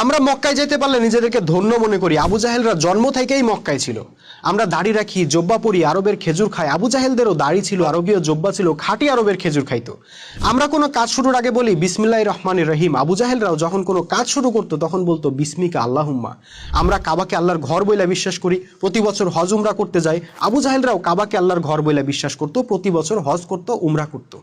আমরা মক্কায় যেতে পারলে নিজেদেরকে ধন্য মনে করি। আবু জাহেলরা জন্ম থেকেই মক্কায় ছিল। আমরা দাড়ি রাখি, জব্বা পরি, আরবের খেজুর খাই। আবু জাহেলদেরও দাড়ি ছিল, আরবীয় জব্বা ছিল, খাঁটি আরবের খেজুর খাইতো। আমরা কোনো কাজ শুরুর আগে বলি বিসমিল্লাহির রহমানির রহিম। আবু জাহেলরাও যখন কোনো কাজ শুরু করতো তখন বলতো বিসমিকা আল্লাহুম্মা। আমরা কাবাকে আল্লাহর ঘর বইলা বিশ্বাস করি, প্রতি বছর হজ উমরা করতে যাই। আবু জাহেলরাও কাবাকে আল্লাহর ঘর বইলা বিশ্বাস করতো, প্রতি বছর হজ করতো, উমরা করতো।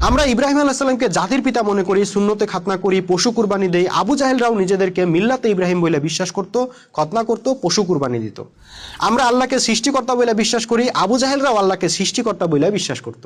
আমরা ইব্রাহিম আলাইহিস সালামকে জাতির পিতা মনে করি, সুন্নতে খাতনা করি, পশু কুরবানি দেই। আবু জাহেলরাও নিজেদেরকে মিল্লাতে ইব্রাহিম বলে বিশ্বাস করত, খতনা করত, পশু কুরবানি দিত। আমরা আল্লাহকে সৃষ্টিকর্তা বলে বিশ্বাস করি, আবু জাহেলরাও আল্লাহকে সৃষ্টিকর্তা বলে বিশ্বাস করত।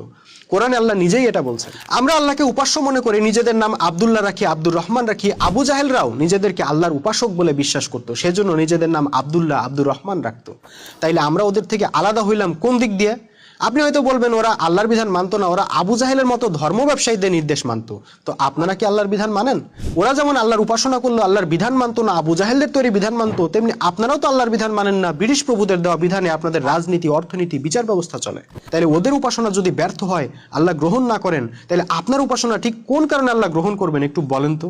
কোরআনে আল্লাহ নিজেই এটা বলছেন। আমরা আল্লাহকে উপাস্য মনে করি, নিজেদের নাম আব্দুল্লাহ রাখি, আব্দুর রহমান রাখি। আবু জাহেলরাও নিজেদেরকে আল্লাহর উপাসক বলে বিশ্বাস করত, সেজন্য নিজেদের নাম আব্দুল্লাহ, আব্দুর রহমান রাখতো। তাইলে আমরা ওদের থেকে আলাদা হইলাম কোন দিক দিয়ে? আপনি হয়তো বলবেন ওরা আল্লাহর বিধান মানতো না, ওরা আবু জাহেলের মতো ধর্ম ব্যবসায়ীদের নির্দেশ মানতো। তো আপনারা কি আল্লাহর বিধান মানেন? ওরা যেমন আল্লাহর উপাসনা করলো, আল্লাহর বিধান মানতো না, আবু জাহেলদের তৈরি বিধান মানতো, তেমনি আপনারাও তো আল্লাহর বিধান মানেন না। ব্রিটিশ প্রভুদের দেওয়া বিধানে আপনাদের রাজনীতি, অর্থনীতি, বিচার ব্যবস্থা চলে। তাহলে ওদের উপাসনা যদি ব্যর্থ হয়, আল্লাহ গ্রহণ না করেন, তাহলে আপনার উপাসনা ঠিক কোন কারণে আল্লাহ গ্রহণ করবেন একটু বলেন তো।